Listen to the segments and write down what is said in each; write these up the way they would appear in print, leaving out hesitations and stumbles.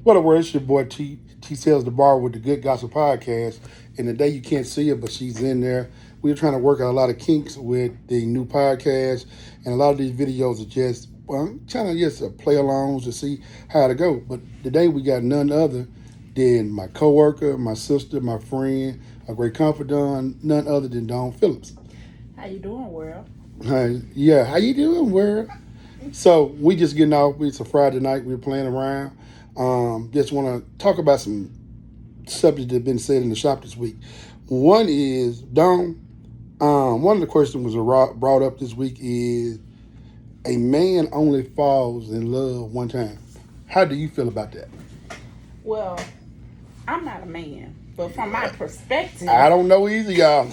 What a word, it's your boy T Sells the Bar with the Good Gospel Podcast. And today you can't see her, but she's in there. We're trying to work out a lot of kinks with the new podcast. And a lot of these videos are just, trying to just play alongs to see how to go. But today we got none other than my coworker, my sister, my friend, a great confidant, none other than Dawn Phillips. How you doing, world? Yeah, how you doing, world? So we just getting off. It's a Friday night. We're playing around. Just want to talk about some subjects that have been said in the shop this week. One is, Dawn, one of the questions was brought up this week is, a man only falls in love one time. How do you feel about that? Well, I'm not a man, but from my perspective, I don't know either, y'all.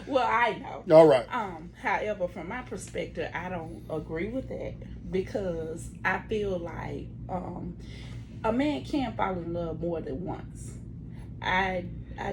well, I know. All right. However, from my perspective, I don't agree with that because I feel like a man can fall in love more than once. I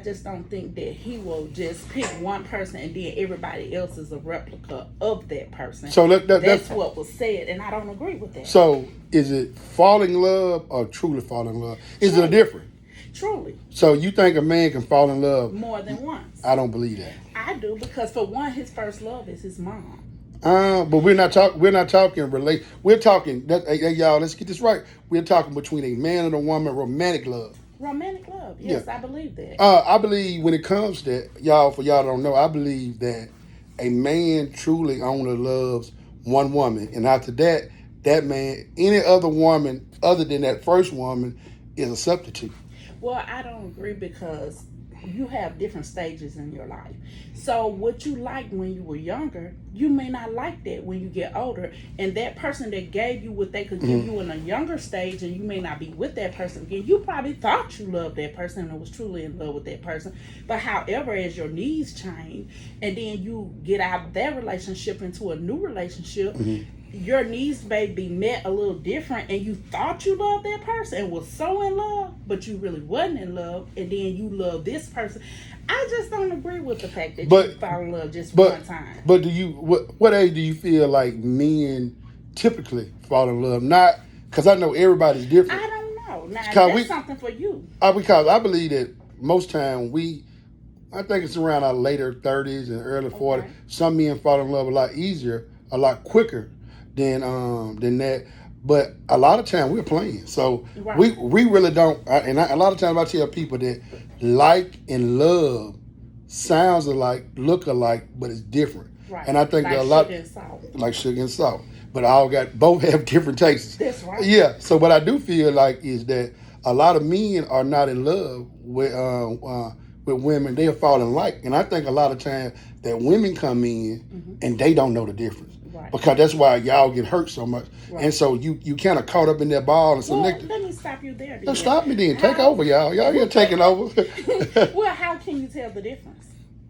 just don't think that he will just pick one person and then everybody else is a replica of that person. So that's what was said, and I don't agree with that. So is it falling in love or truly falling in love? Is it a difference? Truly. So you think a man can fall in love more than once? I don't believe that. I do, because for one, his first love is his mom. But we're not talking relate. We're talking hey, y'all. Let's get this right. We're talking between a man and a woman, romantic love. Romantic love, yes, yeah. I believe that. I believe when it comes to that, y'all, for y'all don't know, I believe that a man truly only loves one woman, and after that, that man, any other woman other than that first woman, is a substitute. Well, I don't agree because you have different stages in your life. So what you liked when you were younger, you may not like that when you get older. And that person that gave you what they could give you in a younger stage, and you may not be with that person again, you probably thought you loved that person and was truly in love with that person. But however, as your needs change and then you get out of that relationship into a new relationship, your needs may be met a little different, and you thought you loved that person and was so in love, but you really wasn't in love, and then you love this person. I just don't agree with the fact that you fall in love just one time. But do you what age do you feel like men typically fall in love? Not because I know everybody's different. I don't know. Now that's something for you. Because I believe that most time I think it's around our later 30s and early 40s. Some men fall in love a lot easier, a lot quicker than that. But a lot of time we're playing, so we really don't. A lot of times I tell people that like and love sounds alike, look alike, but it's different. Right. And I think like that a lot sugar and salt. Like sugar and salt, but both have different tastes. That's right. Yeah. So what I do feel like is that a lot of men are not in love with women. They'll fall in like, and I think a lot of times that women come in and they don't know the difference. Right. Because that's why y'all get hurt so much. Right. And so you kind of caught up in that ball and selected. Well, let me stop you there. No, stop me then. Take over, y'all. Y'all here taking over. Well, how can you tell the difference?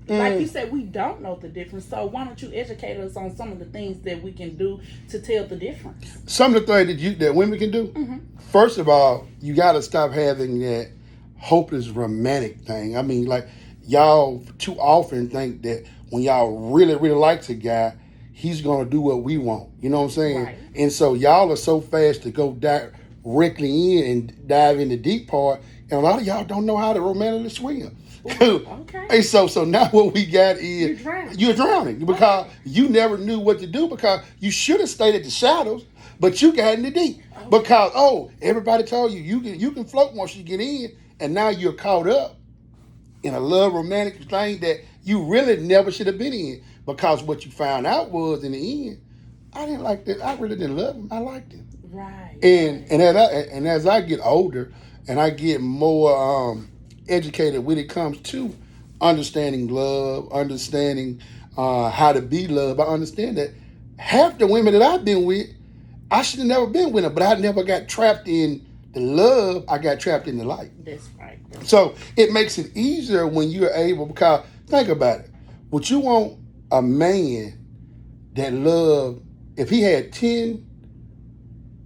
Like you said, we don't know the difference. So why don't you educate us on some of the things that we can do to tell the difference? Some of the things that women can do. First of all, you got to stop having that hopeless romantic thing. I mean, like, y'all too often think that when y'all really, really like a guy, he's going to do what we want. You know what I'm saying? Right. And so y'all are so fast to go directly in and dive in the deep part. And a lot of y'all don't know how to romantically swim. Okay. And so now what we got is you're drowning because you never knew what to do, because you should have stayed at the shadows, but you got in the deep. Because everybody told you can float once you get in, and now you're caught up in a love romantic thing that you really never should have been in. Because what you found out was, in the end, I didn't like that. I really didn't love him. I liked him. Right. And as I get older and I get more educated when it comes to understanding love, understanding how to be loved, I understand that half the women that I've been with, I should have never been with them, but I never got trapped in the love. I got trapped in the light. That's right. So it makes it easier when you're able, because think about it. Would you want a man that loved, if he had 10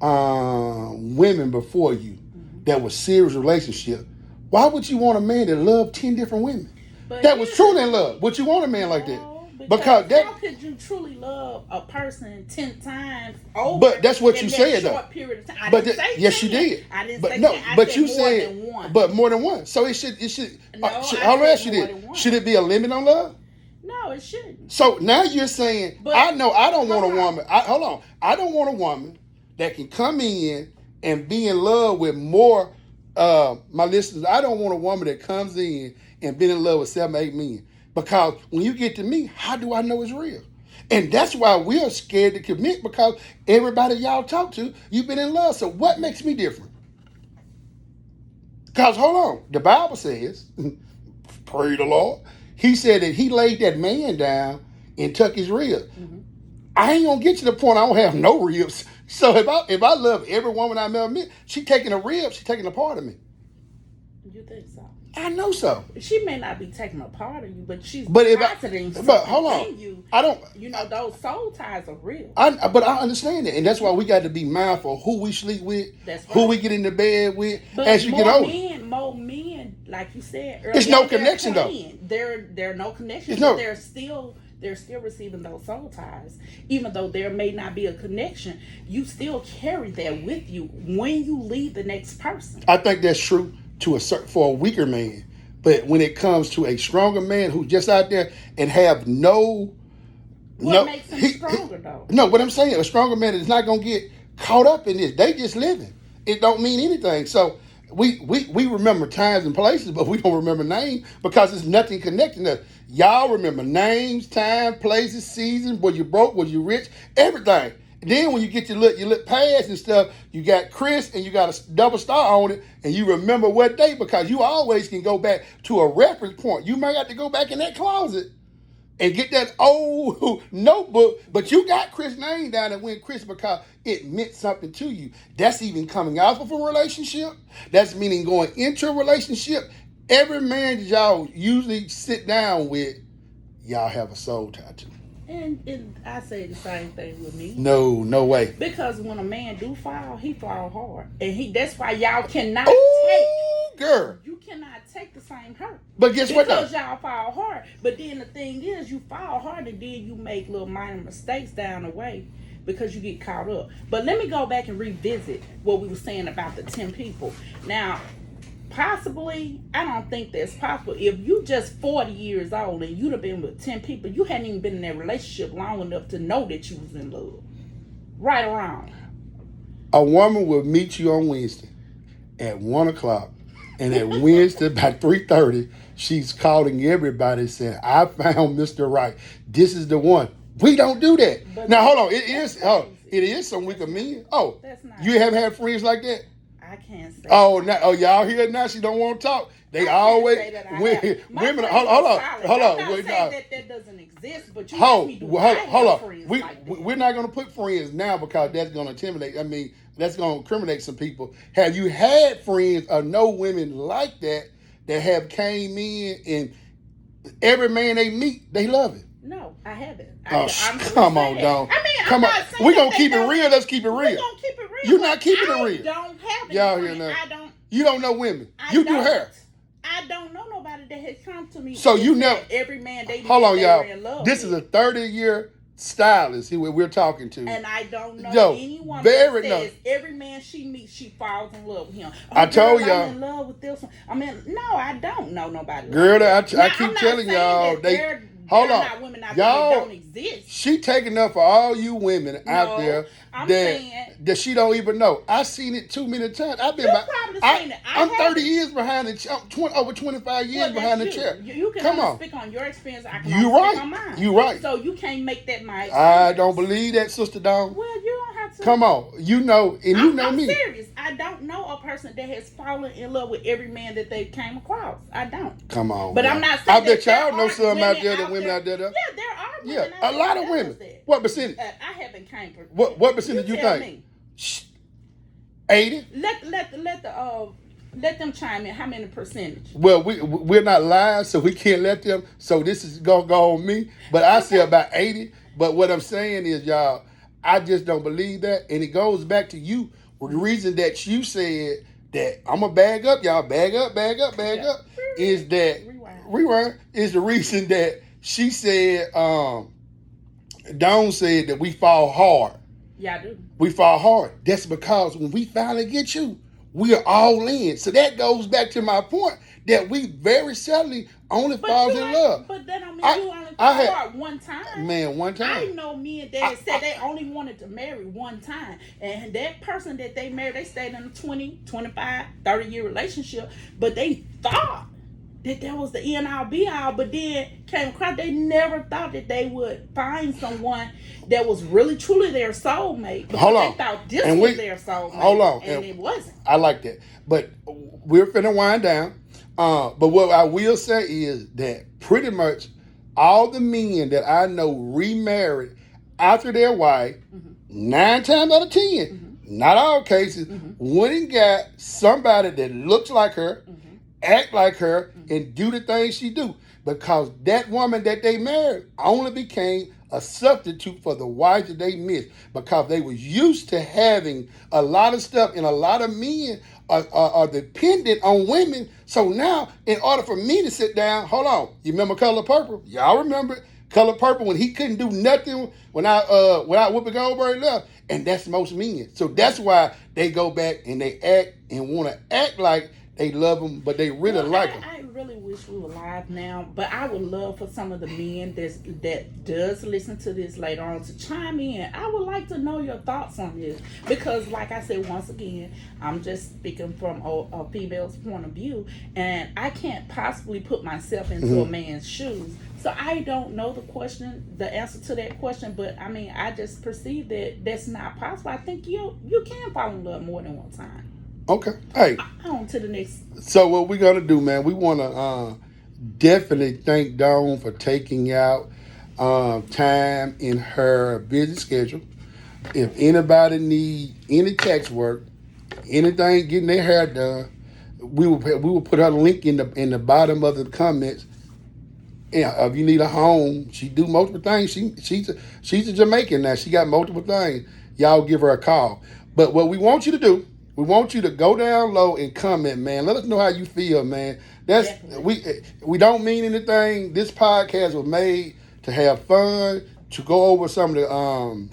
women before you that was serious relationship, why would you want a man that loved 10 different women? That was truly in love. Would you want a man like that? Because that, how could you truly love a person 10 times over? but that's what you in that said short though. period of time. I But didn't say yes, 10. you did. I didn't But say no, 10. I but said you more said, than one. but more than one. So it should. No, I Hold on, said ask you more this. than one. Should it be a limit on love? No, it shouldn't. So now you're saying, But I know I don't want a hold on. woman. Hold on, I don't want a woman that can come in and be in love with more. My listeners, I don't want a woman that comes in and been in love with 7, 8 men. Because when you get to me, how do I know it's real? And that's why we're scared to commit, because everybody y'all talk to, you've been in love. So what makes me different? Because hold on, the Bible says, pray the Lord, he said that he laid that man down and took his ribs. Mm-hmm. I ain't gonna get to the point I don't have no ribs. So if I love every woman I ever met, she taking a rib, she taking a part of me. You think so? I know so. She may not be taking a part of you, but she's But if depositing but something hold on, in you. I don't. You know, those soul ties are real. But I understand it, and that's why we got to be mindful of who we sleep with, That's who right. we get into bed with, But as you get older. more men, like you said earlier, It's no they're connection, though. playing. There are no connection. It's no- But they're still receiving those soul ties, even though there may not be a connection. You still carry that with you when you leave the next person. I think that's true to for a weaker man, but when it comes to a stronger man who's just out there and have What makes him stronger, though? No, what I'm saying, a stronger man is not gonna get caught up in this. They just living. It don't mean anything. So we remember times and places, but we don't remember names because there's nothing connecting us. Y'all remember names, time, places, seasons. Was you broke? Was you rich? Everything. Then when you get your look pass and stuff, you got Chris and you got a double star on it, and you remember what day, because you always can go back to a reference point. You might have to go back in that closet and get that old notebook, but you got Chris' name down and went Chris because it meant something to you. That's even coming out of a relationship. That's meaning going into a relationship. Every man that y'all usually sit down with, y'all have a soul tie to. And I say the same thing with me. No way. Because when a man do fall, he fall hard, and that's why y'all cannot Ooh, girl. You cannot take the same hurt. But guess what though? Because y'all fall hard. But then the thing is, you fall hard and then you make little minor mistakes down the way because you get caught up. But let me go back and revisit what we were saying about the 10 people. Now, possibly, I don't think that's possible. If you just 40 years old and you'd have been with 10 people, you hadn't even been in that relationship long enough to know that you was in love. Right or wrong? A woman will meet you on Wednesday at 1 o'clock, and at Wednesday by 3:30, she's calling everybody saying, "I found Mr. Right. This is the one." We don't do that. But Now hold on, it crazy. is some weaker men. Oh, That's not. you haven't had friends like that? I can't say. Oh, y'all hear it now? She don't want to talk. They always women. Hold on. I'm not saying that doesn't exist, but you Hold me do on. friends We like that. we're not gonna put friends now because that's gonna intimidate. I mean, that's gonna incriminate some people. Have you had friends or know women like that have came in and every man they meet they love it? No, I haven't. Oh, come on, dog. I mean, come I'm on. not saying We're gonna that keep it they real. Let's keep it We're real. gonna keep it real. You're not but keeping it I real. don't have any Y'all friends. hear now? I don't. You don't know women. I You do don't. hair. I don't know nobody that has come to me. So and you said never. every man they Hold on, they y'all. were in love This with. is a 30-year stylist who we're talking to. And I don't know Yo, anyone very that says no. every man she meets, she falls in love with him. Oh, I told girl, y'all. I'm in love with this one. I mean, no, I don't know nobody. Girl, like that. I Now, keep I'm not telling saying y'all, that they- they're hold on. not women out Y'all- there that don't exist. She taking up for all you women out No, there I'm that saying- that she don't even know. I've seen it too many times. I've been You by, probably seen it. I'm 30 haven't. years behind the chair. Over 25 years Well, behind the that's chair. You can Come only on. speak on your experience. I can You only right. speak on mine. You right. So you can't make that my experience. I don't believe that, Sister Dawn. Well, you don't have to. Come on. You know, and you know I'm me. serious. I don't know a person that has fallen in love with every man that they came across. I don't. Come on. But man. I'm not saying I bet that there y'all know aren't some out there women women out there. Yeah, there are Yeah, women a out lot there of that women. does that. What percentage? I haven't came for What percentage you tell think? me. 80? Let them chime in. How many percentage? Well, we're not live, so we can't let them. So this is gonna go on me. But I say about 80. But what I'm saying is, y'all, I just don't believe that, and it goes back to you. Well, the reason that you said that I'm gonna bag up, y'all, bag up, Yeah. is that Rewind. rewind is the reason that she said, Dawn said that we fall hard. Yeah, I do. We fall hard. That's because when we finally get you, we are all in. So that goes back to my point that we very seldomly only fall in love. But that don't mean I- you only I fall had- hard one time. Man, one I time. know men that said they only wanted to marry one time. And that person that they married, they stayed in a 20, 25, 30-year relationship. But they thought that was the end all be all. But then came across, they never thought that they would find someone that was really truly their soulmate. Because Hold on. they thought this And was their soulmate. hold on. And it wasn't. I like that. But we're finna wind down. But what I will say is that pretty much all the men that I know remarried after their wife, 9 times out of 10, not all cases, went and got somebody that looks like her, act like her, and do the things she do. Because that woman that they married only became a substitute for the wife that they missed, because they was used to having a lot of stuff, and a lot of men are dependent on women. So now, in order for me to sit down, hold on, you remember Color Purple? Y'all remember Color Purple when he couldn't do nothing when Whoopi Goldberg left, and that's most men. So that's why they go back and they act and want to act like they love them, but they really like them. I really wish we were live now, but I would love for some of the men that does listen to this later on to chime in. I would like to know your thoughts on this, because like I said, once again, I'm just speaking from a female's point of view, and I can't possibly put myself into a man's shoes. So I don't know the answer to that question, but I mean, I just perceive that that's not possible. I think you can fall in love more than one time. Okay. Hey. On to the next. So what we're gonna do, man? We want to definitely thank Dawn for taking out time in her busy schedule. If anybody need any tax work, anything getting their hair done, we will put her link in the bottom of the comments. Yeah, if you need a home, she do multiple things. She's a Jamaican now. She got multiple things. Y'all give her a call. But what we want you to do, we want you to go down low and comment, man. Let us know how you feel, man. That's we don't mean anything. This podcast was made to have fun, to go over some of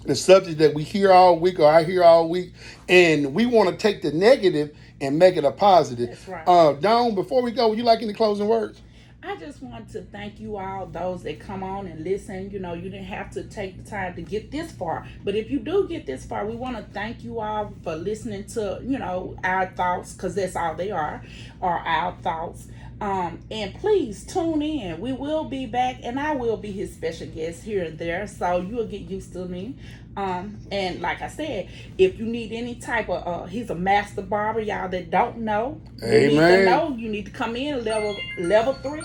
the subjects that we hear all week, or I hear all week, and we want to take the negative and make it a positive. That's right. Dawn, before we go, would you like any closing words? I just want to thank you all, those that come on and listen. You know, you didn't have to take the time to get this far. But if you do get this far, we want to thank you all for listening to, our thoughts, because that's all they are our thoughts. And please tune in. We will be back, and I will be his special guest here and there, so you'll get used to me. And like I said, if you need any type of, he's a master barber, y'all that don't know. You need to know. You need to come in level 3,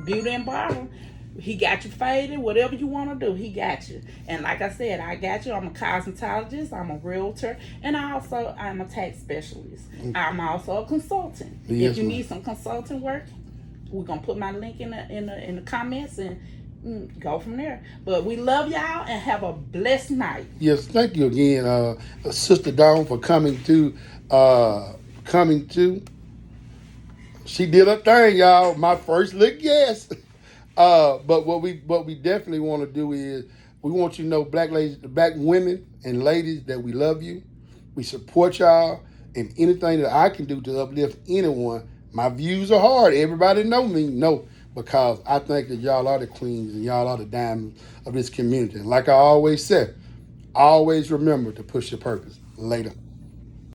beauty and barber. He got you faded, whatever you want to do, he got you. And like I said, I got you. I'm a cosmetologist, I'm a realtor, and I'm a tax specialist. I'm also a consultant. Yes, if you need some consulting work, we're gonna put my link in the comments and go from there. But we love y'all and have a blessed night. Yes, thank you again, Sister Dawn, for coming to. She did her thing, y'all. My first little guest. But what we definitely want to do is we want you to know, black women and ladies, that we love you. We support y'all, and anything that I can do to uplift anyone. My views are hard. Everybody know me, because I think that y'all are the queens and y'all are the diamonds of this community. And like I always said, always remember to push your purpose. Later.